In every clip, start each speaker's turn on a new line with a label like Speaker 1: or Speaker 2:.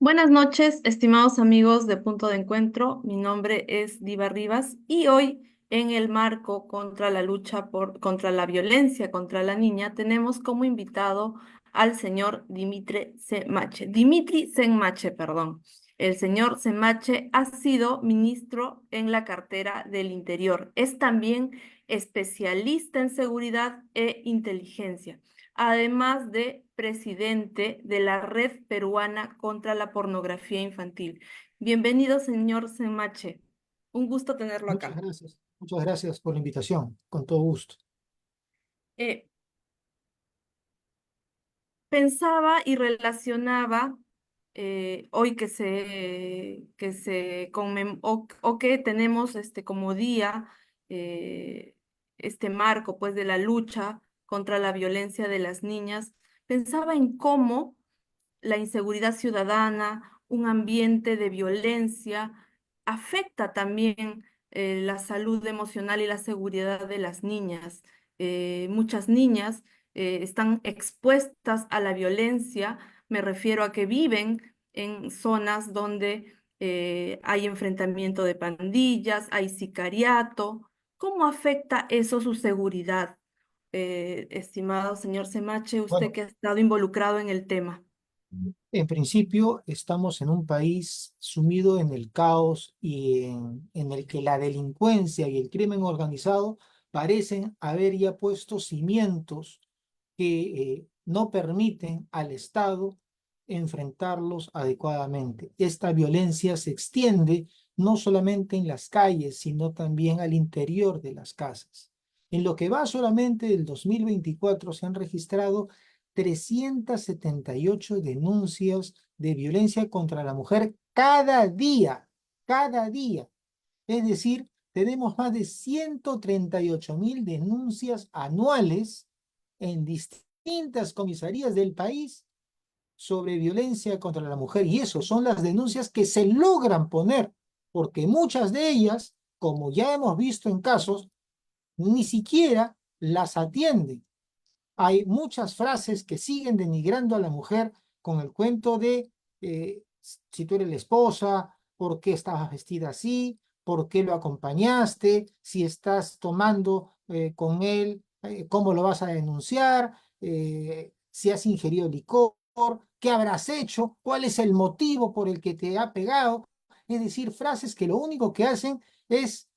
Speaker 1: Buenas noches, estimados amigos de Punto de Encuentro. Mi nombre es Diva Rivas y hoy, en el marco contra la lucha contra la violencia contra la niña, tenemos como invitado al señor Dimitri Senmache, perdón. El señor Senmache ha sido ministro en la cartera del Interior. Es también especialista en seguridad e inteligencia, además de presidente de la Red Peruana contra la Pornografía Infantil. Bienvenido, señor Semache. Un gusto tenerlo
Speaker 2: Muchas
Speaker 1: acá.
Speaker 2: gracias. Muchas gracias por la invitación. Con todo gusto.
Speaker 1: Eh, Pensaba y relacionaba hoy o que tenemos como día este marco pues de la lucha contra la violencia de las niñas. Pensaba en cómo la inseguridad ciudadana, un ambiente de violencia, afecta también la salud emocional y la seguridad de las niñas. Muchas niñas están expuestas a la violencia, me refiero a que viven en zonas donde hay enfrentamiento de pandillas, hay sicariato. ¿Cómo afecta eso su seguridad? Estimado señor Semache, usted
Speaker 2: Bueno,
Speaker 1: que ha estado involucrado en el tema.
Speaker 2: en principio estamos en un país sumido en el caos y en el que la delincuencia y el crimen organizado parecen haber ya puesto cimientos que no permiten al Estado enfrentarlos adecuadamente. Esta violencia se extiende no solamente en las calles, sino también al interior de las casas. En lo que va solamente del 2024 se han registrado 378 denuncias de violencia contra la mujer cada día. Es decir, tenemos más de 138.000 denuncias anuales en distintas comisarías del país sobre violencia contra la mujer. Y eso son las denuncias que se logran poner, porque muchas de ellas, como ya hemos visto en casos, ni siquiera las atienden. Hay muchas frases que siguen denigrando a la mujer con el cuento de si tú eres la esposa, por qué estabas vestida así, por qué lo acompañaste, si estás tomando con él, cómo lo vas a denunciar, si has ingerido licor, qué habrás hecho, cuál es el motivo por el que te ha pegado. Es decir, frases que lo único que hacen es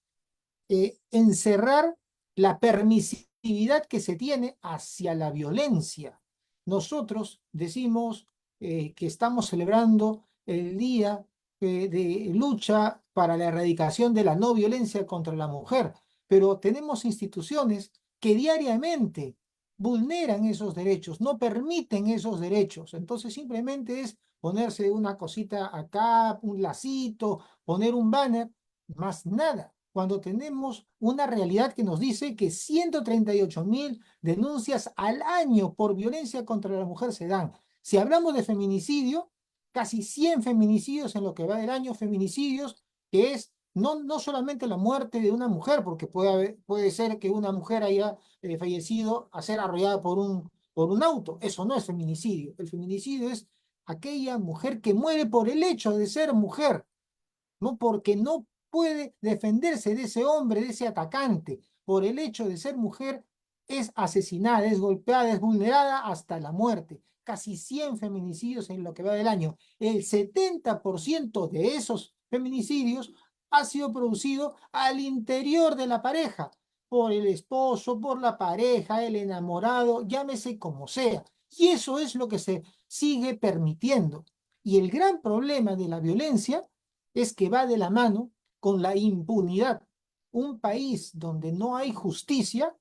Speaker 2: encerrar la permisividad que se tiene hacia la violencia. Nosotros decimos que estamos celebrando el Día de Lucha para la Erradicación de la No Violencia contra la Mujer, pero tenemos instituciones que diariamente vulneran esos derechos, no permiten esos derechos. Entonces simplemente es ponerse una cosita acá, un lacito, poner un banner, más nada cuando tenemos una realidad que nos dice que 138.000 denuncias al año por violencia contra la mujer se dan. Si hablamos de feminicidio, casi 100 feminicidios en lo que va del año, feminicidios, que es no solamente la muerte de una mujer, porque puede ser que una mujer haya fallecido a ser arrollada por un auto. Eso no es feminicidio. El feminicidio es aquella mujer que muere por el hecho de ser mujer, no porque no puede defenderse de ese hombre, de ese atacante, por el hecho de ser mujer, es asesinada, es golpeada, es vulnerada hasta la muerte. Casi 100 feminicidios en lo que va del año. El 70% de esos feminicidios ha sido producido al interior de la pareja, por el esposo, por la pareja, el enamorado, llámese como sea. Y eso es lo que se sigue permitiendo. Y el gran problema de la violencia es que va de la mano con la impunidad. Un país donde no hay justicia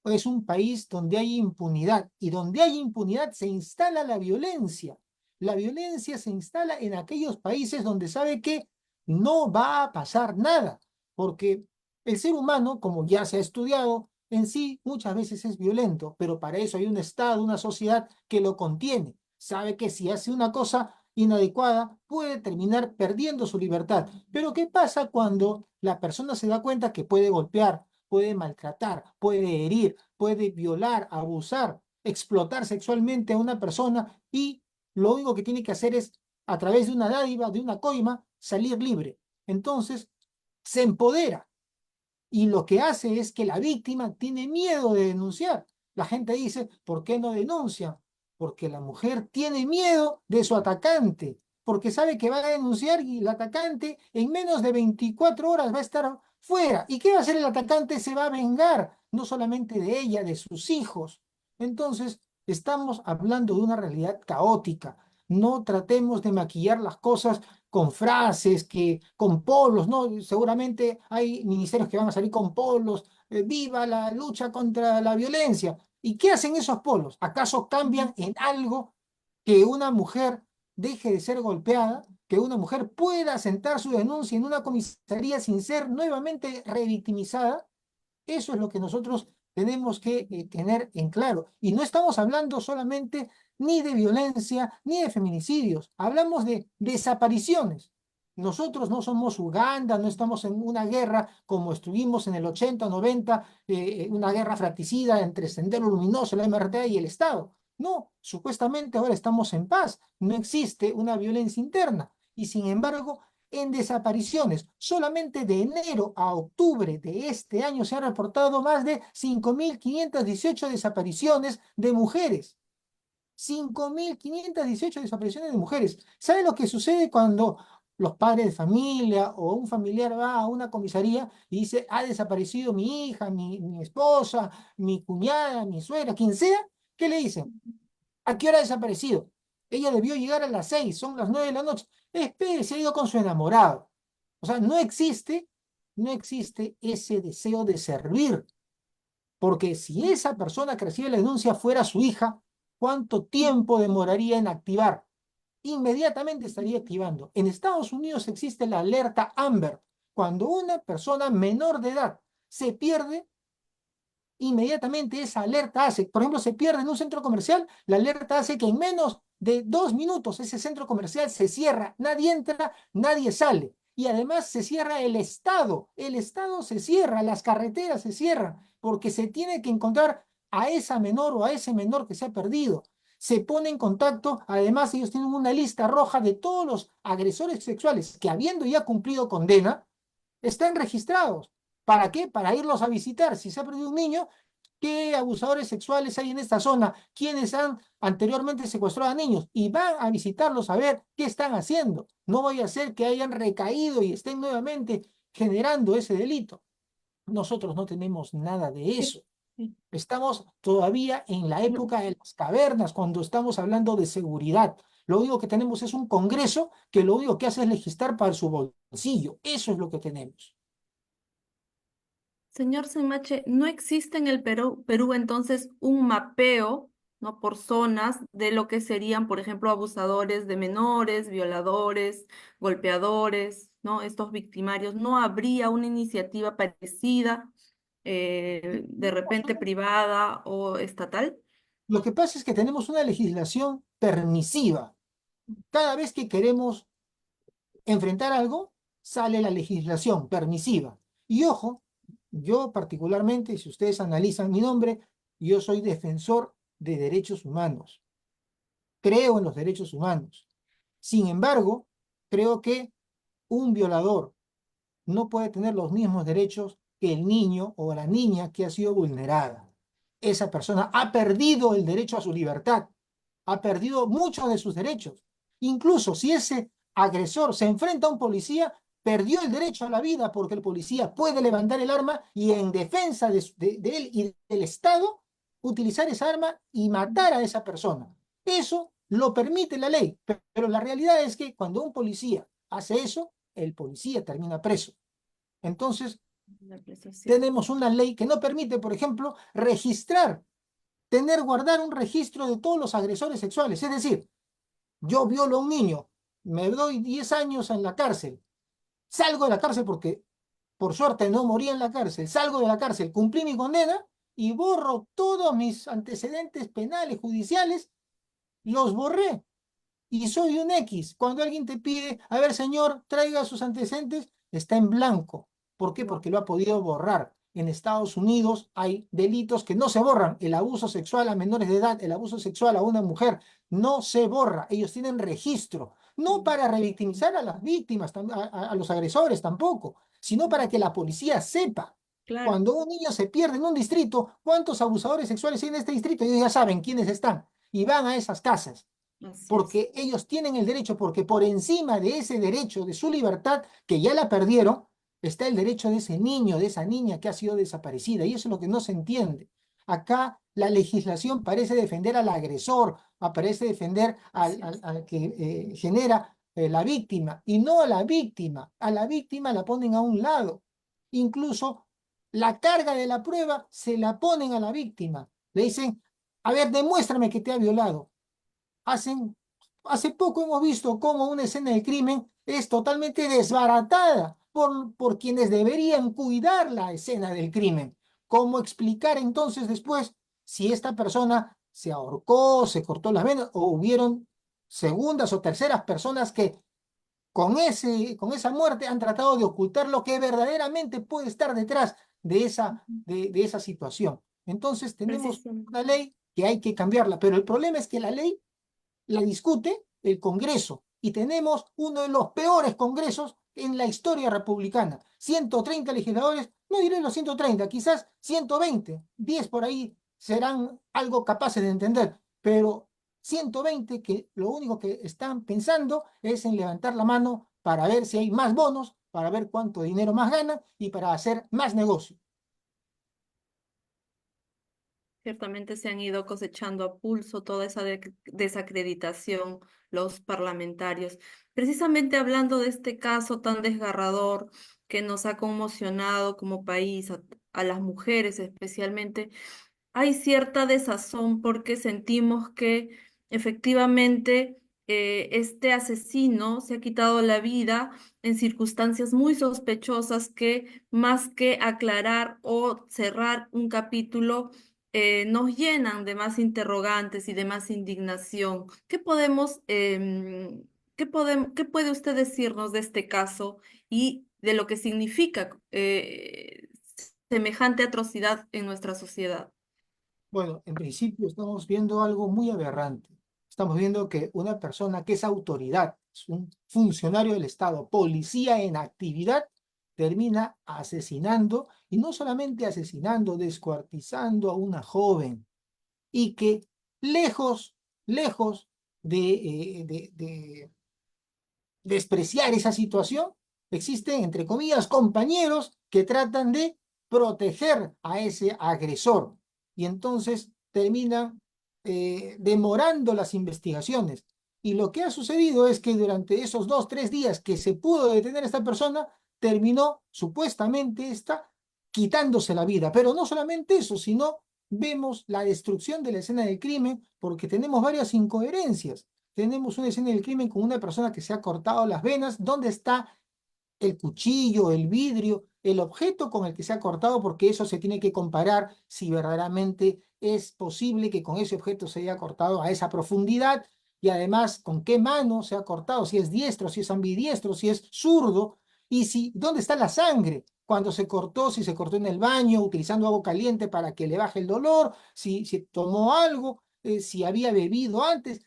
Speaker 2: es un país donde hay impunidad, y donde hay impunidad se instala la violencia. La violencia se instala en aquellos países donde sabe que no va a pasar nada, porque el ser humano, como ya se ha estudiado, en sí muchas veces es violento, pero para eso hay un Estado, una sociedad que lo contiene. Sabe que si hace una cosa inadecuada puede terminar perdiendo su libertad. Pero ¿qué pasa cuando la persona se da cuenta que puede golpear, puede maltratar, puede herir, puede violar, abusar, explotar sexualmente a una persona, y lo único que tiene que hacer es a través de una dádiva, de una coima, salir libre. Entonces, se empodera y lo que hace es que la víctima tiene miedo de denunciar. La gente dice, ¿por qué no denuncia? Porque la mujer tiene miedo de su atacante, porque sabe que va a denunciar y el atacante en menos de 24 horas va a estar fuera. ¿Y qué va a hacer el atacante? Se va a vengar, no solamente de ella, de sus hijos. Entonces, estamos hablando de una realidad caótica. No tratemos de maquillar las cosas con frases, con polos, ¿no? Seguramente hay ministerios que van a salir con polos, viva la lucha contra la violencia. ¿Y qué hacen esos polos? ¿Acaso cambian en algo que una mujer deje de ser golpeada, que una mujer pueda sentar su denuncia en una comisaría sin ser nuevamente revictimizada? Eso es lo que nosotros tenemos que tener en claro. Y no estamos hablando solamente ni de violencia ni de feminicidios, hablamos de desapariciones. Nosotros no somos Uganda, no estamos en una guerra como estuvimos en el 80, 90, una guerra fratricida entre Sendero Luminoso, la MRTA y el Estado. No, supuestamente ahora estamos en paz, no existe una violencia interna. Y sin embargo, en desapariciones, solamente de enero a octubre de este año se han reportado más de 5.518 desapariciones de mujeres. 5.518 desapariciones de mujeres. ¿Sabe lo que sucede cuando los padres de familia o un familiar va a una comisaría y dice, ha desaparecido mi hija, mi esposa, mi cuñada, mi suegra, quien sea? ¿Qué le dicen? ¿A qué hora ha desaparecido? Ella debió llegar a las 6, son las 9 de la noche. Espere, se ha ido con su enamorado. O sea, no existe ese deseo de servir, porque si esa persona que recibe la denuncia fuera su hija, ¿cuánto tiempo demoraría en activar? Inmediatamente estaría activando. En Estados Unidos existe la alerta Amber. Cuando una persona menor de edad se pierde, inmediatamente esa alerta hace, por ejemplo, se pierde en un centro comercial, la alerta hace que en menos de 2 minutos ese centro comercial se cierra, nadie entra, nadie sale. Y además se cierra el Estado se cierra, las carreteras se cierran, porque se tiene que encontrar a esa menor o a ese menor que se ha perdido. Se pone en contacto, además ellos tienen una lista roja de todos los agresores sexuales que habiendo ya cumplido condena, están registrados. ¿Para qué? Para irlos a visitar. Si se ha perdido un niño, ¿qué abusadores sexuales hay en esta zona? ¿Quiénes han anteriormente secuestrado a niños? Y van a visitarlos a ver qué están haciendo. No vaya a ser que hayan recaído y estén nuevamente generando ese delito. Nosotros no tenemos nada de
Speaker 1: Sí,
Speaker 2: eso.
Speaker 1: sí.
Speaker 2: Estamos todavía en la
Speaker 1: No,
Speaker 2: época de las cavernas, cuando estamos hablando de seguridad. Lo único que tenemos es un Congreso que lo único que hace es legislar para su bolsillo. Eso es lo que tenemos.
Speaker 1: señor Semache, ¿no existe en el Perú entonces un mapeo, ¿no? Por zonas de lo que serían, por ejemplo, abusadores de menores, violadores, golpeadores, ¿no? Estos victimarios. ¿No habría una iniciativa parecida, de repente privada o estatal?
Speaker 2: Lo que pasa es que tenemos una legislación permisiva. Cada vez que queremos enfrentar algo, sale la legislación permisiva. Y ojo, yo particularmente, si ustedes analizan mi nombre, yo soy defensor de derechos humanos. Creo en los derechos humanos. Sin embargo, creo que un violador no puede tener los mismos derechos que el niño o la niña que ha sido vulnerada. Esa persona ha perdido el derecho a su libertad, ha perdido muchos de sus derechos. Incluso si ese agresor se enfrenta a un policía, perdió el derecho a la vida porque el policía puede levantar el arma y en defensa de él y del Estado utilizar esa arma y matar a esa persona. Eso lo permite la ley, pero la realidad es que cuando un policía hace eso, el policía termina preso. Entonces,
Speaker 1: La apreciación.
Speaker 2: tenemos una ley que no permite, por ejemplo, guardar un registro de todos los agresores sexuales. Es decir, yo violo a un niño, me doy 10 años en la cárcel, salgo de la cárcel porque por suerte no morí en la cárcel, salgo de la cárcel, cumplí mi condena y borro todos mis antecedentes penales, judiciales, los borré y soy un X. Cuando alguien te pide, a ver, señor, traiga sus antecedentes, está en blanco. ¿Por qué?
Speaker 1: Wow.
Speaker 2: Porque lo ha podido borrar. En Estados Unidos hay delitos que no se borran. El abuso sexual a menores de edad, el abuso sexual a una mujer, no se borra. Ellos tienen registro. no para revictimizar a las víctimas, a los agresores tampoco, sino para que la policía sepa.
Speaker 1: Claro,
Speaker 2: Cuando un niño se pierde en un distrito, ¿cuántos abusadores sexuales hay en este distrito? Ellos ya saben quiénes están y van a esas casas
Speaker 1: así es.
Speaker 2: porque ellos tienen el derecho, porque por encima de ese derecho, de su libertad, que ya la perdieron, está el derecho de ese niño, de esa niña que ha sido desaparecida. Y eso es lo que no se entiende. Acá la legislación parece defender al agresor, parece defender
Speaker 1: Así es.
Speaker 2: al que genera la víctima, y no a la víctima. A la víctima la ponen a un lado. Incluso la carga de la prueba se la ponen a la víctima. Le dicen, a ver, demuéstrame que te ha violado. Hacen, hace poco hemos visto cómo una escena de crimen es totalmente desbaratada por quienes deberían cuidar la escena del crimen. ¿Cómo explicar entonces después si esta persona se ahorcó, se cortó las venas o hubieron segundas o terceras personas que con esa muerte han tratado de ocultar lo que verdaderamente puede estar detrás
Speaker 1: Ujú.
Speaker 2: de esa situación? Entonces tenemos
Speaker 1: Precisamente.
Speaker 2: una ley que hay que cambiarla, pero el problema es que la ley la discute el Congreso y tenemos uno de los peores congresos en la historia republicana. 130 legisladores, no diré los 130, quizás 120, 10 por ahí serán algo capaces de entender, pero 120 que lo único que están pensando es en levantar la mano para ver si hay más bonos, para ver cuánto dinero más ganan y para hacer más negocio.
Speaker 1: Ciertamente se han ido cosechando a pulso toda esa desacreditación los parlamentarios. Precisamente hablando de este caso tan desgarrador que nos ha conmocionado como país, a las mujeres especialmente, hay cierta desazón porque sentimos que efectivamente este asesino se ha quitado la vida en circunstancias muy sospechosas que más que aclarar o cerrar un capítulo, nos llenan de más interrogantes y de más indignación. ¿Qué podemos, qué puede usted decirnos de este caso y de lo que significa semejante atrocidad en nuestra sociedad?
Speaker 2: Bueno, en principio estamos viendo algo muy aberrante. Estamos viendo que una persona que es autoridad, es un funcionario del Estado, policía en actividad, termina asesinando, y no solamente asesinando, descuartizando a una joven, y que lejos, lejos de despreciar esa situación, existen, entre comillas, compañeros que tratan de proteger a ese agresor y entonces terminan demorando las investigaciones. Y lo que ha sucedido es que durante esos 2, 3 días que se pudo detener a esta persona, terminó supuestamente esta quitándose la vida. Pero no solamente eso, sino vemos la destrucción de la escena del crimen porque tenemos varias incoherencias. Tenemos una escena del crimen con una persona que se ha cortado las venas. ¿Dónde está el cuchillo, el vidrio, el objeto con el que se ha cortado? Porque eso se tiene que comparar si verdaderamente es posible que con ese objeto se haya cortado a esa profundidad y además con qué mano se ha cortado, si es diestro, si es ambidiestro, si es zurdo y si dónde está la sangre. Cuando se cortó, si se cortó en el baño utilizando agua caliente para que le baje el dolor, si tomó algo, si había bebido antes.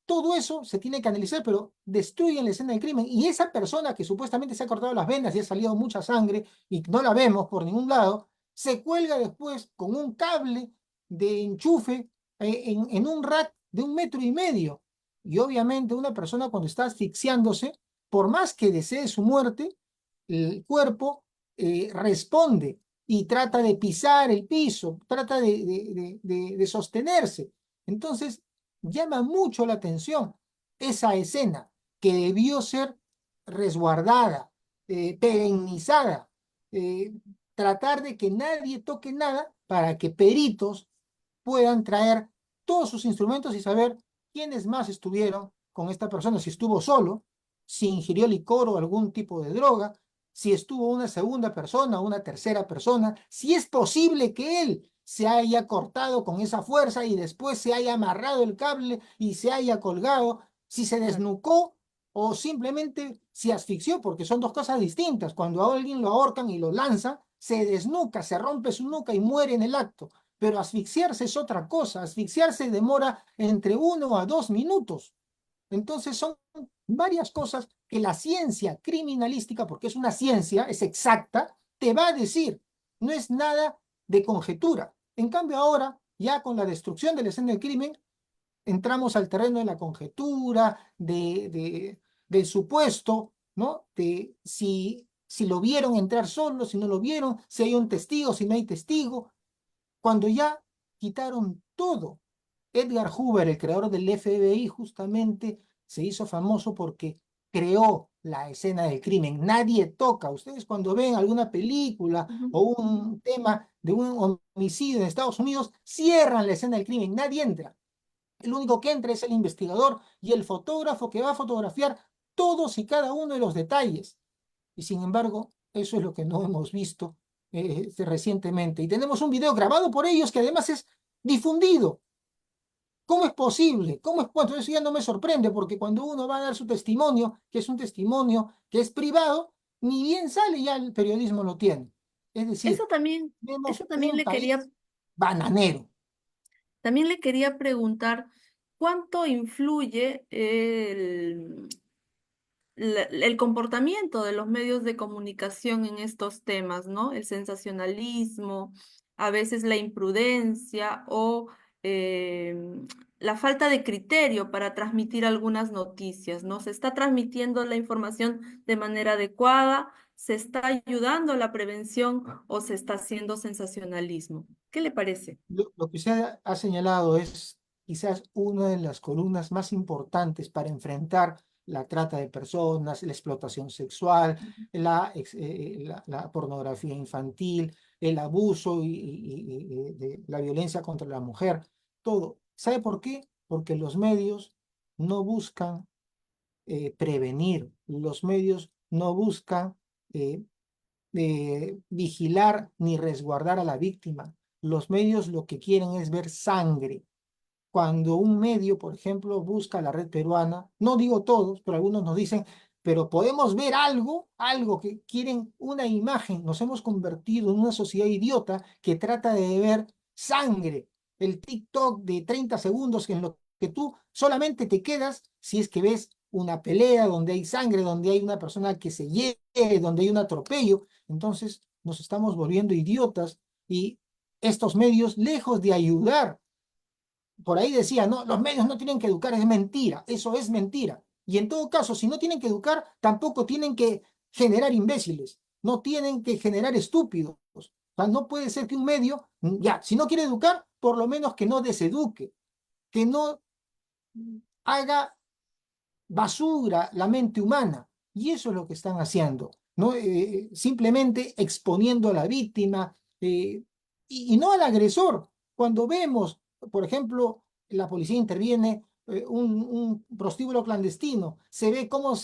Speaker 2: Todo eso se tiene que analizar, pero destruyen la escena del crimen. Y esa persona que supuestamente se ha cortado las venas y ha salido mucha sangre y no la vemos por ningún lado, se cuelga después con un cable de enchufe en un rack de 1,5 metros. Y obviamente una persona cuando está asfixiándose, por más que desee su muerte, el cuerpo responde y trata de pisar el piso, trata de sostenerse. Entonces, llama mucho la atención esa escena que debió ser resguardada, perennizada, eh, tratar de que nadie toque nada para que peritos puedan traer todos sus instrumentos y saber quiénes más estuvieron con esta persona, si estuvo solo, si ingirió licor o algún tipo de droga, si estuvo una segunda persona, una tercera persona, si es posible que él se haya cortado con esa fuerza y después se haya amarrado el cable y se haya colgado, si se
Speaker 1: Claro.
Speaker 2: desnucó o simplemente se asfixió, porque son dos cosas distintas. Cuando a alguien lo ahorcan y lo lanzan, se desnuca, se rompe su nuca y muere en el acto. Pero asfixiarse es otra cosa. Asfixiarse demora entre 1 a 2 minutos. Entonces son varias cosas que la ciencia criminalística, porque es una ciencia, es exacta, te va a decir. No es nada de conjetura. En cambio ahora, ya con la destrucción de la escena del crimen, entramos al terreno de la conjetura, del supuesto, ¿no? De si lo vieron entrar solo, si no lo vieron, si hay un testigo, si no hay testigo, cuando ya quitaron todo. Edgar Hoover, el creador del FBI, justamente se hizo famoso porque creó la escena del crimen. Nadie toca. Ustedes cuando ven alguna película
Speaker 1: Ujú.
Speaker 2: o un tema de un homicidio en Estados Unidos, cierran la escena del crimen, nadie entra. El único que entra es el investigador y el fotógrafo que va a fotografiar todos y cada uno de los detalles. Y sin embargo, eso es lo que no hemos visto recientemente. Y tenemos un video grabado por ellos que además es difundido. ¿Cómo es posible? ¿Cómo es? Bueno, eso ya no me sorprende porque cuando uno va a dar su testimonio, que es un testimonio que es privado, ni bien sale ya el periodismo lo tiene. Es decir,
Speaker 1: Eso
Speaker 2: vemos
Speaker 1: también
Speaker 2: un país bananero.
Speaker 1: también le quería preguntar, ¿cuánto influye el comportamiento de los medios de comunicación en estos temas, ¿no? El sensacionalismo, a veces la imprudencia o la falta de criterio para transmitir algunas noticias, ¿no? ¿Se está transmitiendo la información de manera adecuada? ¿Se está ayudando a la prevención o se está haciendo sensacionalismo? ¿Qué le parece?
Speaker 2: Lo que usted ha señalado es quizás una de las columnas más importantes para enfrentar la trata de personas, la explotación sexual, la pornografía infantil, el abuso y de la violencia contra la mujer, todo. ¿Sabe por qué? Porque los medios no buscan prevenir, los medios no buscan eh, vigilar ni resguardar a la víctima. Los medios lo que quieren es ver sangre. Cuando un medio, por ejemplo, busca la red peruana, no digo todos, pero algunos nos dicen, pero podemos ver algo, algo que quieren una imagen. Nos hemos convertido en una sociedad idiota que trata de ver sangre. El TikTok de 30 segundos en lo que tú solamente te quedas si es que ves una pelea donde hay sangre, donde hay una persona que se hiere, donde hay un atropello. Entonces nos estamos volviendo idiotas y estos medios, lejos de ayudar, por ahí decía, no, los medios no tienen que educar, es mentira, eso es mentira. Y en todo caso, si no tienen que educar, tampoco tienen que generar imbéciles, no tienen que generar estúpidos. O sea, no puede ser que un medio, ya, si no quiere educar, por lo menos que no deseduque, que no haga basura la mente humana. Y eso es lo que están haciendo, ¿no? Simplemente exponiendo a la víctima y no al agresor. Cuando vemos, por ejemplo, la policía interviene un prostíbulo clandestino, se ve cómo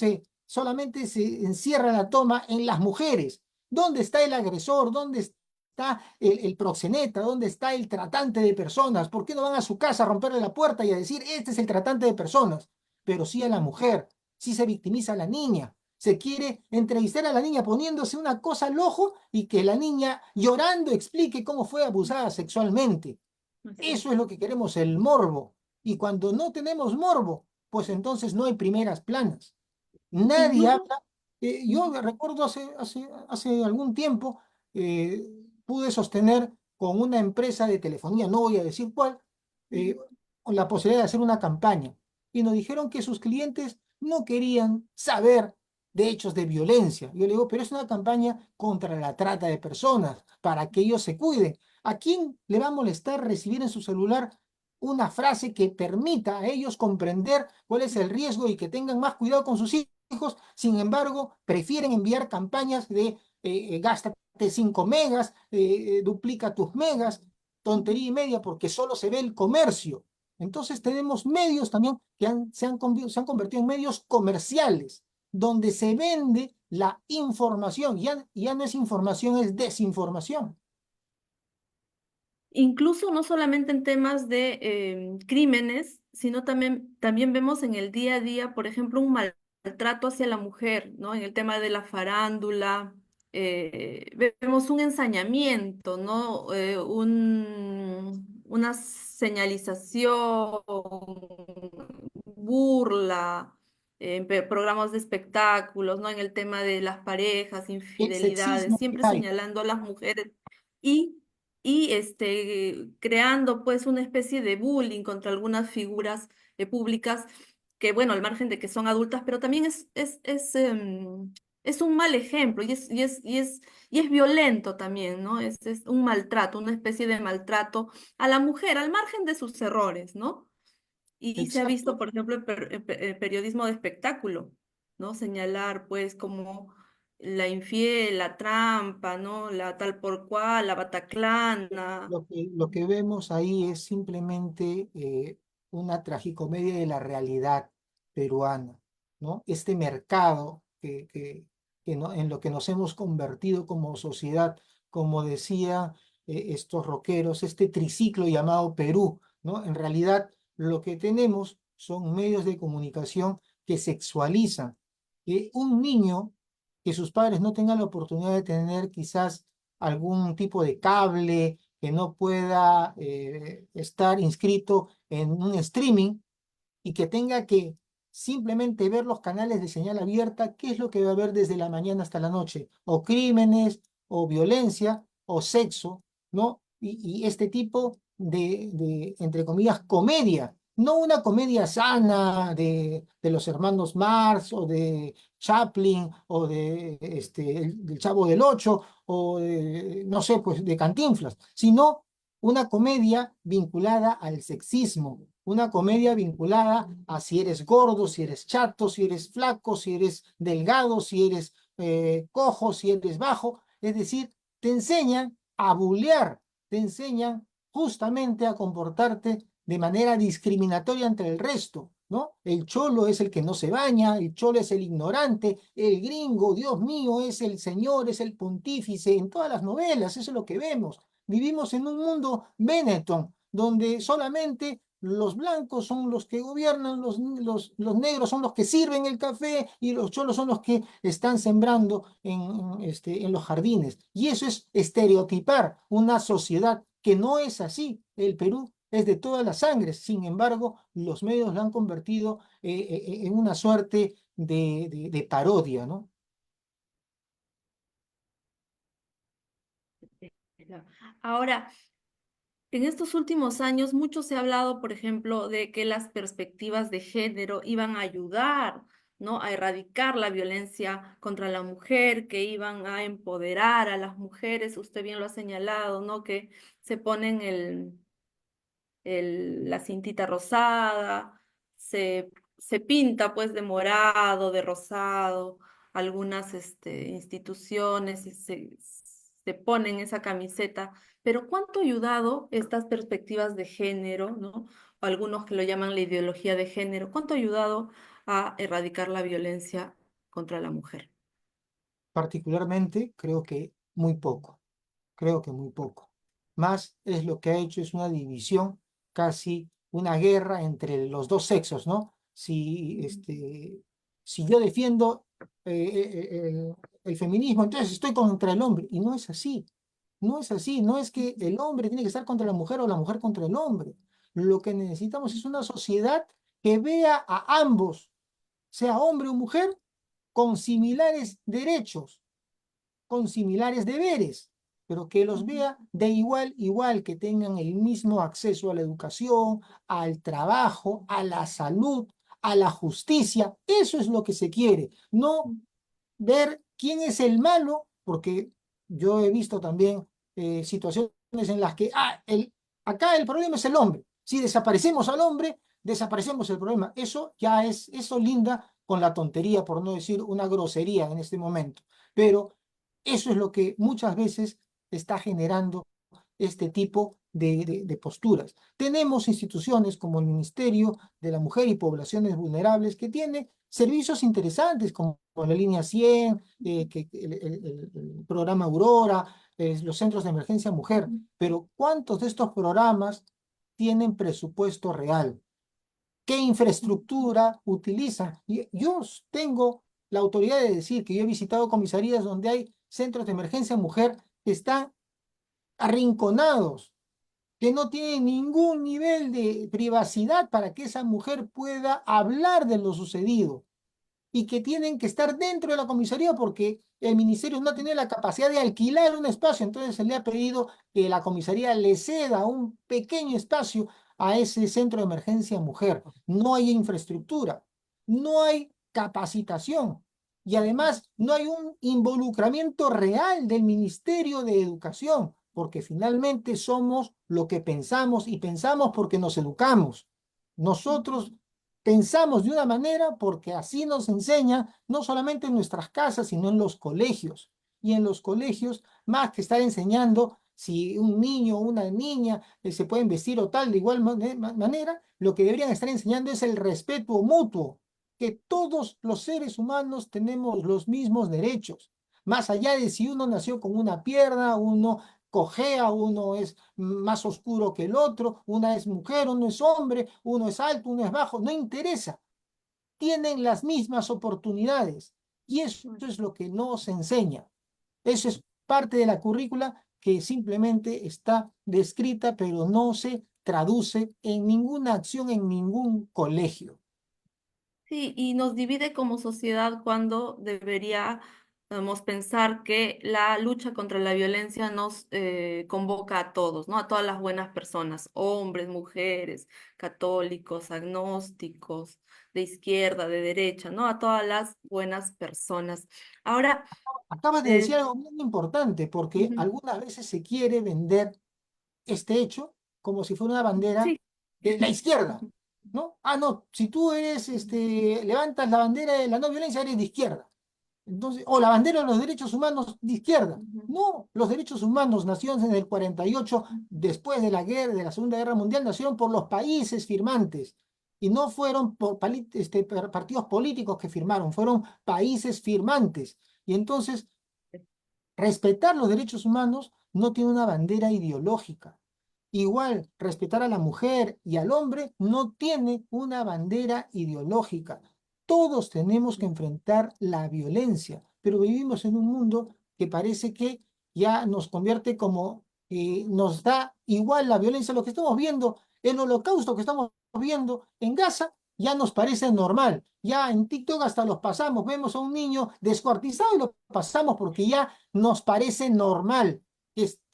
Speaker 2: solamente se encierra la toma en las mujeres. ¿Dónde está el agresor? ¿Dónde está el proxeneta? ¿Dónde está el tratante de personas? ¿Por qué no van a su casa a romperle la puerta y a decir, este es el tratante de personas? Pero sí a la mujer, sí se victimiza a la niña. Se quiere entrevistar a la niña poniéndose una cosa al ojo y que la niña llorando explique cómo fue abusada sexualmente.
Speaker 1: Así es.
Speaker 2: Eso es lo que queremos, el morbo. Y cuando no tenemos morbo, pues entonces no hay primeras planas. Nadie
Speaker 1: Incluso,
Speaker 2: habla. Yo recuerdo hace algún tiempo, eh, pude sostener con una empresa de telefonía, no voy a decir cuál, eh, la posibilidad de hacer una campaña. Y nos dijeron que sus clientes no querían saber de hechos de violencia. Yo le digo, pero es una campaña contra la trata de personas, para que ellos se cuiden. ¿A quién le va a molestar recibir en su celular una frase que permita a ellos comprender cuál es el riesgo y que tengan más cuidado con sus hijos? Sin embargo, prefieren enviar campañas de gástate 5 megas, duplica tus megas, tontería y media, porque solo se ve el comercio. Entonces tenemos medios también que se han convertido en medios comerciales, donde se vende la información. Ya no es información, es desinformación.
Speaker 1: incluso no solamente en temas de crímenes, sino también vemos en el día a día, por ejemplo, un maltrato hacia la mujer, ¿no? En el tema de la farándula, vemos un ensañamiento, ¿no? Una señalización burla, programas de espectáculos, ¿no? En el tema de las parejas,
Speaker 2: El
Speaker 1: infidelidades,
Speaker 2: sexismo que
Speaker 1: siempre
Speaker 2: hay.
Speaker 1: señalando a las mujeres y, creando pues una especie de bullying contra algunas figuras públicas que, bueno, al margen de que son adultas, pero también es un mal ejemplo y es violento también, ¿no? Es un maltrato, una especie de maltrato a la mujer, al margen de sus errores, ¿no? Y se ha visto,
Speaker 2: Exacto.
Speaker 1: por ejemplo, en periodismo de espectáculo, ¿no? Señalar, pues, como la infiel, la trampa, ¿no? La tal por cual, la bataclana.
Speaker 2: Lo que vemos ahí es simplemente una tragicomedia de la realidad peruana, ¿no? Este mercado en lo que nos hemos convertido como sociedad, como decía estos rockeros, este triciclo llamado Perú, ¿no? En realidad lo que tenemos son medios de comunicación que sexualizan. Un niño que sus padres no tengan la oportunidad de tener quizás algún tipo de cable, que no pueda estar inscrito en un streaming y que tenga que simplemente ver los canales de señal abierta, ¿qué es lo que va a ver desde la mañana hasta la noche? O crímenes, o violencia, o sexo, ¿no? Y este tipo entre comillas, comedia, no una comedia sana de los hermanos Marx o de Chaplin o del Chavo del Ocho o no sé, pues de Cantinflas, sino una comedia vinculada al sexismo, una comedia vinculada a si eres gordo, si eres chato, si eres flaco, si eres delgado, si eres cojo, si eres bajo. Es decir, te enseñan a bullear, te enseñan justamente a comportarte de manera discriminatoria entre el resto, ¿no? El cholo es el que no se baña, el cholo es el ignorante, el gringo, Dios mío, es el señor, es el pontífice, en todas las novelas, eso es lo que vemos. Vivimos en un mundo Benetton, donde solamente los blancos son los que gobiernan, los negros son los que sirven el café y los cholos son los que están sembrando en los jardines. Y eso es estereotipar una sociedad que no es así. El Perú es de todas las sangres, sin embargo, los medios lo han convertido en una suerte de parodia, ¿no?
Speaker 1: Ahora, en estos últimos años, mucho se ha hablado, por ejemplo, de que las perspectivas de género iban a ayudar, ¿no? A erradicar la violencia contra la mujer, que iban a empoderar a las mujeres. Usted bien lo ha señalado, ¿no? Que se ponen la cintita rosada, se pinta pues de morado, de rosado, algunas instituciones y se ponen esa camiseta, pero ¿cuánto ha ayudado estas perspectivas de género, ¿no? O algunos que lo llaman la ideología de género, ¿cuánto ha ayudado a erradicar la violencia contra la mujer?
Speaker 2: Particularmente, creo que muy poco. Más es lo que ha hecho es una división, casi una guerra entre los dos sexos, ¿no? Si yo defiendo el feminismo, entonces estoy contra el hombre. Y no es así. No es así. No es que el hombre tiene que estar contra la mujer o la mujer contra el hombre. Lo que necesitamos es una sociedad que vea a ambos, sea hombre o mujer, con similares derechos, con similares deberes, pero que los vea de igual, que tengan el mismo acceso a la educación, al trabajo, a la salud, a la justicia. Eso es lo que se quiere, no ver quién es el malo, porque yo he visto también situaciones en las que acá el problema es el hombre. Si desaparecemos al hombre, desaparecemos el problema. Eso linda con la tontería, por no decir una grosería en este momento. Pero eso es lo que muchas veces está generando este tipo de posturas. Tenemos instituciones como el Ministerio de la Mujer y Poblaciones Vulnerables que tiene servicios interesantes como la línea 100, el programa Aurora, los centros de emergencia mujer, pero ¿cuántos de estos programas tienen presupuesto real? ¿Qué infraestructura utilizan? Y yo tengo la autoridad de decir que yo he visitado comisarías donde hay centros de emergencia mujer que están arrinconados, que no tienen ningún nivel de privacidad para que esa mujer pueda hablar de lo sucedido y que tienen que estar dentro de la comisaría porque el ministerio no tiene la capacidad de alquilar un espacio, entonces se le ha pedido que la comisaría le ceda un pequeño espacio a ese centro de emergencia mujer. No hay infraestructura, no hay capacitación y además no hay un involucramiento real del Ministerio de Educación, porque finalmente somos lo que pensamos y pensamos porque nos educamos. Nosotros pensamos de una manera porque así nos enseña, no solamente en nuestras casas, sino en los colegios. Y en los colegios, más que estar enseñando si un niño o una niña se pueden vestir o tal de igual manera, lo que deberían estar enseñando es el respeto mutuo, que todos los seres humanos tenemos los mismos derechos, más allá de si uno nació con una pierna, uno cojea, uno es más oscuro que el otro, una es mujer, uno es hombre, uno es alto, uno es bajo, no interesa, tienen las mismas oportunidades y eso es lo que no se enseña. Eso es parte de la currícula que simplemente está descrita, pero no se traduce en ninguna acción en ningún colegio.
Speaker 1: Sí, y nos divide como sociedad cuando deberíamos pensar que la lucha contra la violencia nos convoca a todos, ¿no? A todas las buenas personas, hombres, mujeres, católicos, agnósticos, de izquierda, de derecha, ¿no? A todas las buenas personas. Ahora,
Speaker 2: Acabas de decir
Speaker 1: eh,
Speaker 2: algo muy importante, porque
Speaker 1: ujú,
Speaker 2: algunas veces se quiere vender este hecho como si fuera una bandera
Speaker 1: sí,
Speaker 2: de la izquierda,
Speaker 1: ujú,
Speaker 2: ¿no? Ah, no, si tú eres, levantas la bandera de la no violencia, eres de izquierda. Entonces, o la bandera de los derechos humanos de izquierda.
Speaker 1: ujú,
Speaker 2: No, los derechos humanos nacieron en el 48,
Speaker 1: ujú,
Speaker 2: después de la guerra, de la Segunda Guerra Mundial, nacieron por los países firmantes. Y no fueron por partidos políticos que firmaron, fueron países firmantes. Y entonces, respetar los derechos humanos no tiene una bandera ideológica. Igual, respetar a la mujer y al hombre no tiene una bandera ideológica. Todos tenemos que enfrentar la violencia, pero vivimos en un mundo que parece que ya nos convierte como, nos da igual la violencia. Lo que estamos viendo, el holocausto que estamos viendo en Gaza, ya nos parece normal. Ya en TikTok hasta los pasamos, vemos a un niño descuartizado y lo pasamos porque ya nos parece normal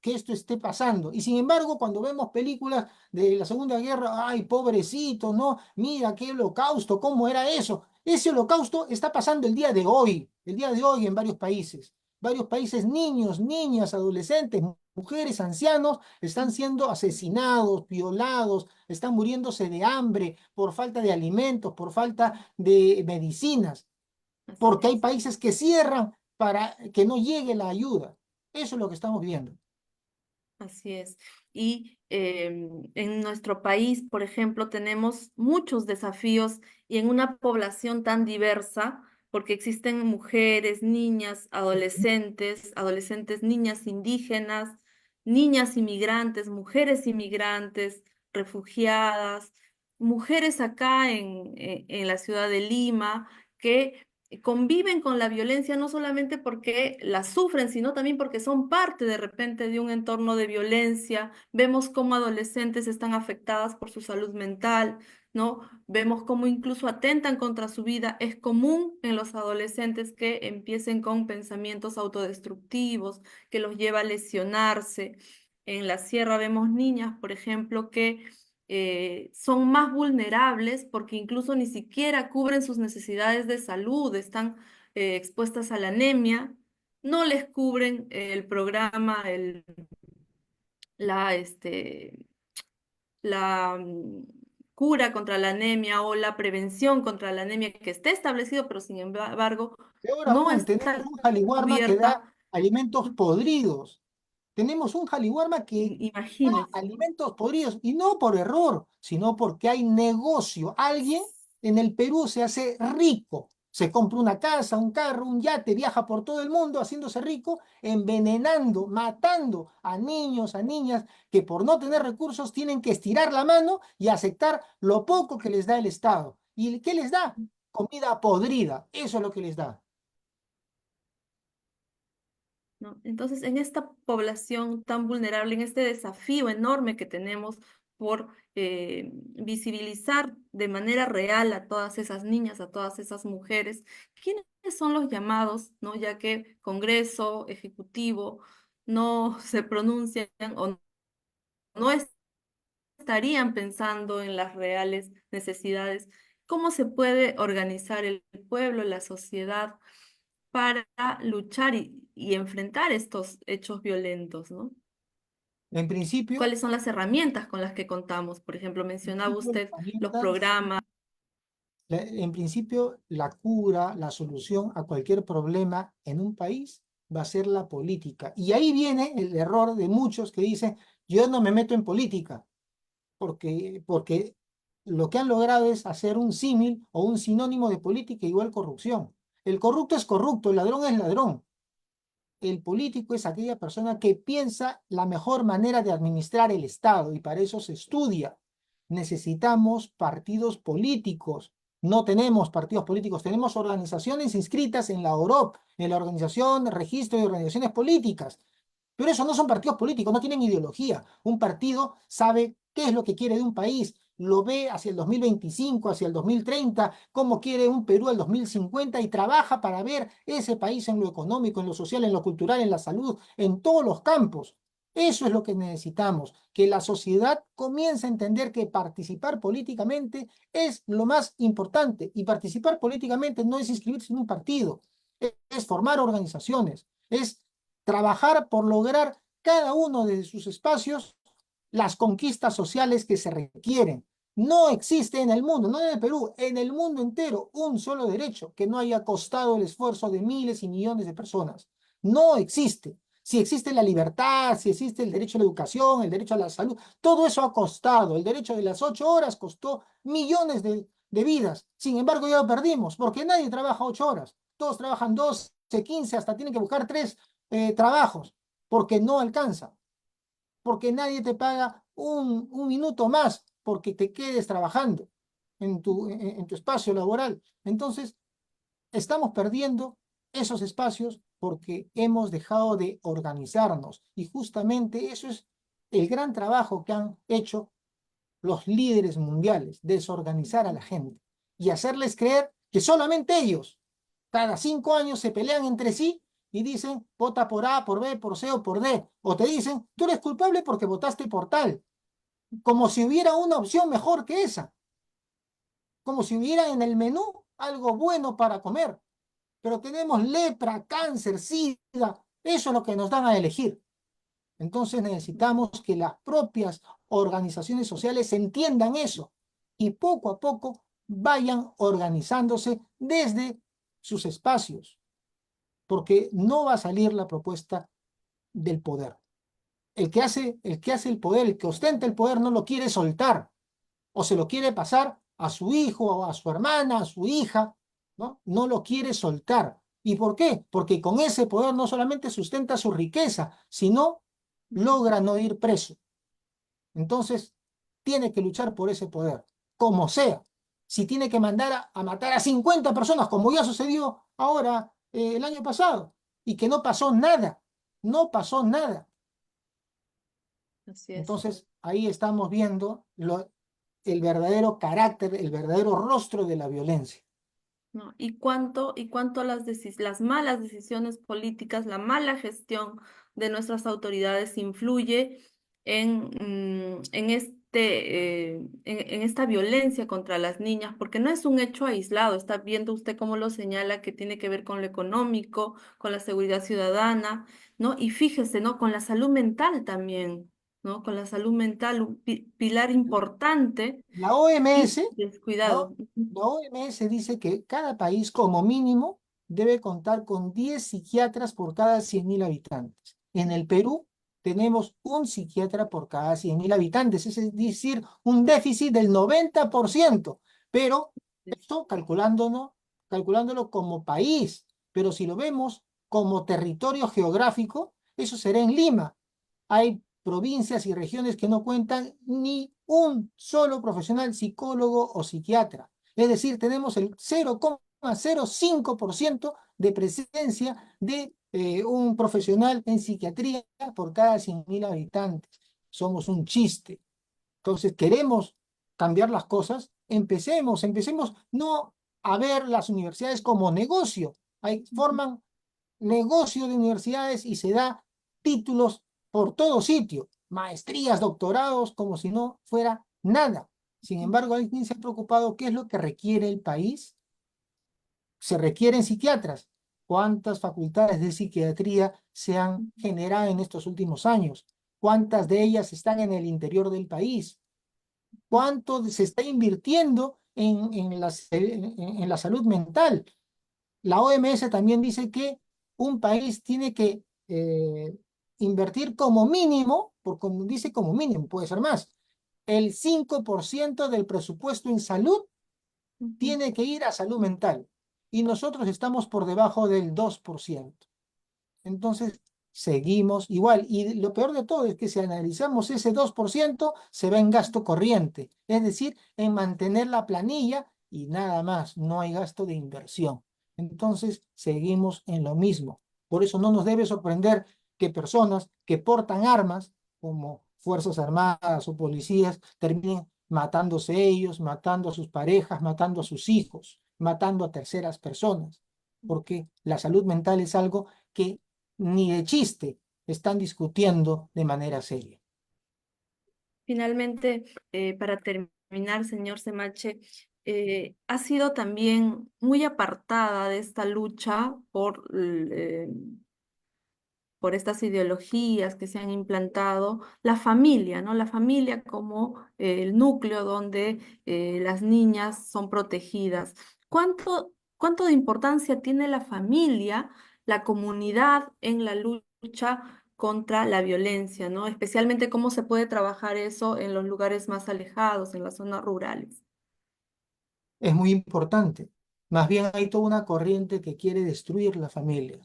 Speaker 2: que esto esté pasando. Y sin embargo, cuando vemos películas de la Segunda Guerra, ay, pobrecito, no, mira qué holocausto, cómo era eso. Ese holocausto está pasando el día de hoy en varios países, niños, niñas, adolescentes, mujeres, ancianos, están siendo asesinados, violados, están muriéndose de hambre por falta de alimentos, por falta de medicinas,
Speaker 1: así
Speaker 2: porque hay
Speaker 1: es.
Speaker 2: países que cierran para que no llegue la ayuda. Eso es lo que estamos viendo.
Speaker 1: Así es. Y en nuestro país, por ejemplo, tenemos muchos desafíos y en una población tan diversa, porque existen mujeres, niñas, adolescentes, adolescentes, niñas indígenas, niñas inmigrantes, mujeres inmigrantes, refugiadas, mujeres acá en la ciudad de Lima, que conviven con la violencia no solamente porque la sufren, sino también porque son parte de repente de un entorno de violencia. Vemos cómo adolescentes están afectadas por su salud mental, ¿no? Vemos cómo incluso atentan contra su vida. Es común en los adolescentes que empiecen con pensamientos autodestructivos, que los lleva a lesionarse. En la sierra vemos niñas, por ejemplo, que son más vulnerables porque incluso ni siquiera cubren sus necesidades de salud, están expuestas a la anemia, no les cubren el programa, la, este, la cura contra la anemia o la prevención contra la anemia que esté establecido, pero sin embargo
Speaker 2: Peor
Speaker 1: no
Speaker 2: aún, tenemos
Speaker 1: está
Speaker 2: un jaliwarma que da
Speaker 1: cubierta.
Speaker 2: alimentos podridos. Tenemos un jaliwarma que da
Speaker 1: Imagínense.
Speaker 2: alimentos podridos y no por error, sino porque hay negocio. Alguien en el Perú se hace rico, se compra una casa, un carro, un yate, viaja por todo el mundo haciéndose rico, envenenando, matando a niños, a niñas que por no tener recursos tienen que estirar la mano y aceptar lo poco que les da el Estado. ¿Y qué les da? Comida podrida, eso es lo que les da.
Speaker 1: ¿no? Entonces, en esta población tan vulnerable, en este desafío enorme que tenemos por visibilizar de manera real a todas esas niñas, a todas esas mujeres, ¿quiénes son los llamados, ¿no? Ya que Congreso, Ejecutivo no se pronuncian o no estarían pensando en las reales necesidades? ¿Cómo se puede organizar el pueblo, la sociedad, para luchar y enfrentar estos hechos violentos, ¿no?
Speaker 2: En principio,
Speaker 1: ¿Cuáles son las herramientas con las que contamos? Por ejemplo, mencionaba
Speaker 2: las
Speaker 1: usted los
Speaker 2: herramientas.
Speaker 1: programas.
Speaker 2: En principio, la cura, la solución a cualquier problema en un país va a ser la política. Y ahí viene el error de muchos que dicen, yo no me meto en política, porque lo que han logrado es hacer un símil o un sinónimo de política igual corrupción. El corrupto es corrupto, el ladrón es ladrón. El político es aquella persona que piensa la mejor manera de administrar el Estado y para eso se estudia. Necesitamos partidos políticos. No tenemos partidos políticos, tenemos organizaciones inscritas en la OROP, en la Organización de Registro de Organizaciones Políticas. Pero eso no son partidos políticos, no tienen ideología. Un partido sabe qué es lo que quiere de un país, lo ve hacia el 2025, hacia el 2030, cómo quiere un Perú al 2050 y trabaja para ver ese país en lo económico, en lo social, en lo cultural, en la salud, en todos los campos. Eso es lo que necesitamos, que la sociedad comience a entender que participar políticamente es lo más importante y participar políticamente no es inscribirse en un partido, es formar organizaciones, es trabajar por lograr cada uno de sus espacios las conquistas sociales que se requieren. No existe en el mundo, no en el Perú, en el mundo entero, un solo derecho que no haya costado el esfuerzo de miles y millones de personas. No existe. Si existe la libertad, si existe el derecho a la educación, el derecho a la salud, todo eso ha costado. El derecho de las 8 horas costó millones de vidas. Sin embargo, ya lo perdimos, porque nadie trabaja 8 horas. Todos trabajan 12, 15, hasta tienen que buscar tres trabajos, porque no alcanza, porque nadie te paga un minuto más porque te quedes trabajando en tu espacio laboral. Entonces, estamos perdiendo esos espacios porque hemos dejado de organizarnos y justamente eso es el gran trabajo que han hecho los líderes mundiales, desorganizar a la gente y hacerles creer que solamente ellos cada 5 años se pelean entre sí y dicen, vota por A, por B, por C o por D. O te dicen, tú eres culpable porque votaste por tal. Como si hubiera una opción mejor que esa. Como si hubiera en el menú algo bueno para comer. Pero tenemos lepra, cáncer, sida. Eso es lo que nos dan a elegir. Entonces necesitamos que las propias organizaciones sociales entiendan eso y poco a poco vayan organizándose desde sus espacios porque no va a salir la propuesta del poder. El que hace el poder, el que ostenta el poder, no lo quiere soltar, o se lo quiere pasar a su hijo, o a su hermana, a su hija, ¿no? No lo quiere soltar. ¿Y por qué? Porque con ese poder no solamente sustenta su riqueza, sino logra no ir preso. Entonces, tiene que luchar por ese poder, como sea. Si tiene que mandar a matar a 50 personas, como ya sucedió ahora el año pasado, y que no pasó nada, no pasó nada.
Speaker 1: Así es.
Speaker 2: Entonces, ahí estamos viendo el verdadero carácter, el verdadero rostro de la violencia.
Speaker 1: ¿No? ¿Y cuánto las malas decisiones políticas, la mala gestión de nuestras autoridades influye en esta violencia contra las niñas? Porque no es un hecho aislado, está viendo usted cómo lo señala, que tiene que ver con lo económico, con la seguridad ciudadana, ¿no? Y fíjese, ¿no? Con la salud mental también, ¿no? Con la salud mental, un pilar importante
Speaker 2: La
Speaker 1: y
Speaker 2: OMS, ¿no?
Speaker 1: descuidado.
Speaker 2: La OMS dice que cada país como mínimo debe contar con 10 psiquiatras por cada 100.000 habitantes. En el Perú tenemos un psiquiatra por cada 100.000 habitantes, es decir, un déficit del 90%, pero esto calculándolo como país, pero si lo vemos como territorio geográfico, eso será en Lima. Hay provincias y regiones que no cuentan ni un solo profesional psicólogo o psiquiatra. Es decir, tenemos el 0,05% de presencia de un profesional en psiquiatría por cada 100.000 habitantes. Somos un chiste. Entonces, queremos cambiar las cosas, empecemos no a ver las universidades como negocio. Forman negocio de universidades y se da títulos por todo sitio, maestrías, doctorados, como si no fuera nada. Sin embargo, alguien se ha preocupado qué es lo que requiere el país. Se requieren psiquiatras. ¿Cuántas facultades de psiquiatría se han generado en estos últimos años? ¿Cuántas de ellas están en el interior del país? ¿Cuánto se está invirtiendo en la salud mental? La OMS también dice que un país tiene que invertir como mínimo, como dice como mínimo, puede ser más, el 5% del presupuesto en salud
Speaker 1: Ujú.
Speaker 2: tiene que ir a salud mental. Y nosotros estamos por debajo del 2%. Entonces, seguimos igual. Y lo peor de todo es que si analizamos ese 2%, se va en gasto corriente, es decir, en mantener la planilla y nada más, no hay gasto de inversión. Entonces, seguimos en lo mismo. Por eso no nos debe sorprender que personas que portan armas, como Fuerzas Armadas o policías, terminen matándose ellos, matando a sus parejas, matando a sus hijos, matando a terceras personas, porque la salud mental es algo que ni de chiste están discutiendo de manera seria.
Speaker 1: Finalmente, para terminar, señor Semache, ha sido también muy apartada de esta lucha por estas ideologías que se han implantado, la familia, ¿no? La familia como el núcleo donde las niñas son protegidas. ¿Cuánto de importancia tiene la familia, la comunidad en la lucha contra la violencia, ¿no? Especialmente cómo se puede trabajar eso en los lugares más alejados, en las zonas rurales?
Speaker 2: Es muy importante. Más bien hay toda una corriente que quiere destruir la familia.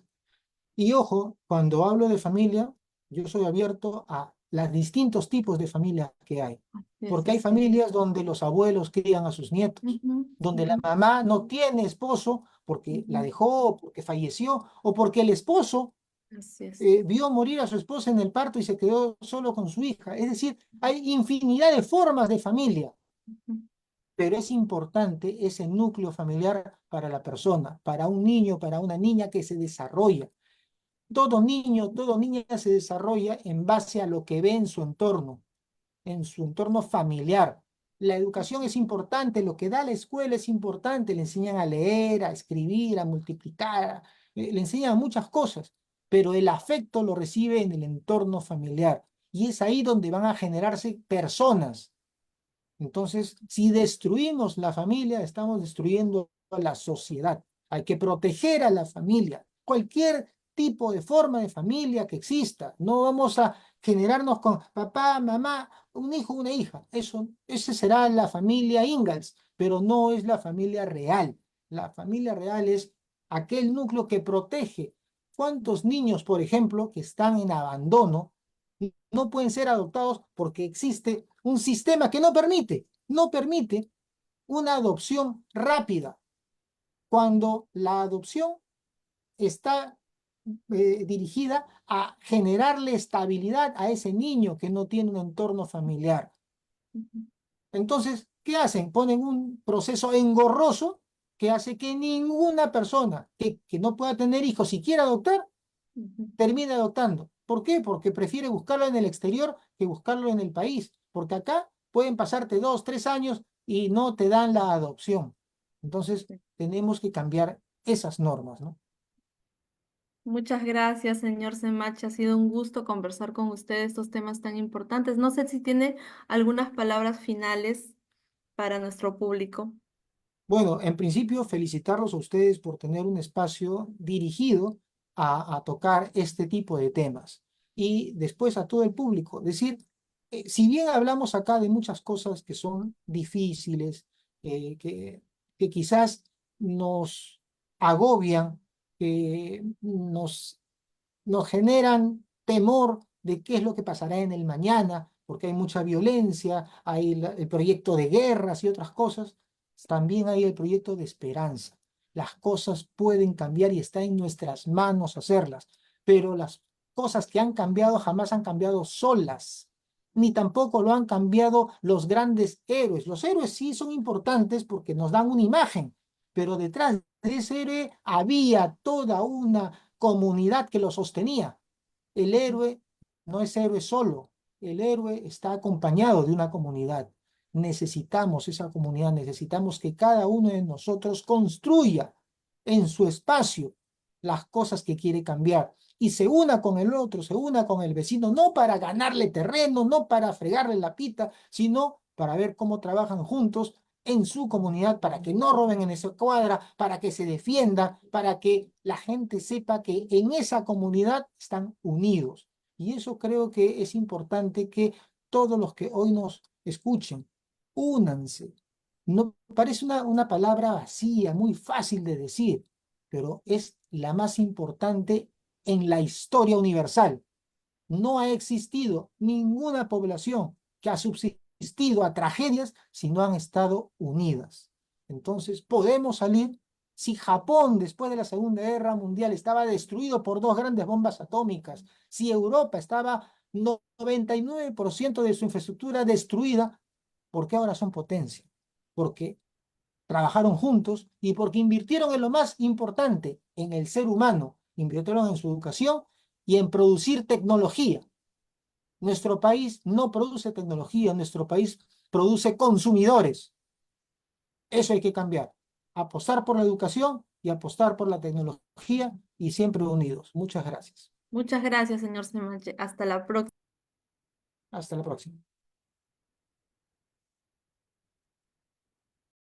Speaker 2: Y ojo, cuando hablo de familia, yo soy abierto a los distintos tipos de familias que hay.
Speaker 1: Yes.
Speaker 2: Porque hay familias donde los abuelos crían a sus nietos,
Speaker 1: Ujú,
Speaker 2: donde la
Speaker 1: ujú,
Speaker 2: mamá no tiene esposo porque la
Speaker 1: ujú.
Speaker 2: dejó, porque falleció, o porque el esposo
Speaker 1: Así es.
Speaker 2: vio morir a su esposa en el parto y se quedó solo con su hija. Es decir, hay infinidad de formas de familia,
Speaker 1: Ujú,
Speaker 2: pero es importante ese núcleo familiar para la persona, para un niño, para una niña que se desarrolla. Todo niño, toda niña se desarrolla en base a lo que ve en su entorno familiar. La educación es importante, lo que da la escuela es importante, le enseñan a leer, a escribir, a multiplicar, le enseñan muchas cosas, pero el afecto lo recibe en el entorno familiar y es ahí donde van a generarse personas. Entonces, si destruimos la familia, estamos destruyendo a la sociedad. Hay que proteger a la familia, cualquier tipo de forma de familia que exista. No vamos a generarnos con papá, mamá, un hijo, una hija. Ese será la familia Ingalls, pero no es la familia real. La familia real es aquel núcleo que protege. ¿Cuántos niños, por ejemplo, que están en abandono, no pueden ser adoptados porque existe un sistema que no permite una adopción rápida? Cuando la adopción está dirigida a generarle estabilidad a ese niño que no tiene un entorno familiar.
Speaker 1: ujú,
Speaker 2: Entonces, ¿qué hacen? Ponen un proceso engorroso que hace que ninguna persona que no pueda tener hijos y quiera adoptar,
Speaker 1: ujú.
Speaker 2: termine adoptando. ¿Por qué? Porque prefiere buscarlo en el exterior que buscarlo en el país. Porque acá pueden pasarte 2, 3 años y no te dan la adopción. Entonces, tenemos que cambiar esas normas, ¿no?
Speaker 1: Muchas gracias, señor Semache. Ha sido un gusto conversar con usted estos temas tan importantes. No sé si tiene algunas palabras finales para nuestro público.
Speaker 2: Bueno, en principio, felicitarlos a ustedes por tener un espacio dirigido a tocar este tipo de temas. Y después a todo el público. Decir, si bien hablamos acá de muchas cosas que son difíciles, eh, que, que quizás nos agobian, que nos generan temor de qué es lo que pasará en el mañana, porque hay mucha violencia, hay el proyecto de guerras y otras cosas, también hay el proyecto de esperanza. las cosas pueden cambiar y está en nuestras manos hacerlas, pero las cosas que han cambiado jamás han cambiado solas, ni tampoco lo han cambiado los grandes héroes. Los héroes sí son importantes porque nos dan una imagen, pero detrás de ese héroe había toda una comunidad que lo sostenía. El héroe no es héroe solo, el héroe está acompañado de una comunidad. Necesitamos esa comunidad, necesitamos que cada uno de nosotros construya en su espacio las cosas que quiere cambiar y se una con el otro, se una con el vecino, no para ganarle terreno, no para fregarle la pita, sino para ver cómo trabajan juntos en su comunidad, para que no roben en esa cuadra, para que se defienda, para que la gente sepa que en esa comunidad están unidos. Y eso creo que es importante que todos los que hoy nos escuchen, únanse. No parece una palabra vacía, muy fácil de decir, pero es la más importante en la historia universal. No ha existido ninguna población que ha subsistido a tragedias si no han estado unidas. Entonces, podemos salir. Si Japón, después de la Segunda Guerra Mundial, estaba destruido por dos grandes bombas atómicas, si Europa estaba 99% de su infraestructura destruida, ¿por qué ahora son potencia? Porque trabajaron juntos y porque invirtieron en lo más importante, en el ser humano, invirtieron en su educación y en producir tecnología. Nuestro país no produce tecnología, nuestro país produce consumidores. Eso hay que cambiar. Apostar por la educación y apostar por la tecnología y siempre unidos. Muchas gracias.
Speaker 1: Muchas gracias, señor Semache. Hasta la próxima.
Speaker 2: Hasta la próxima.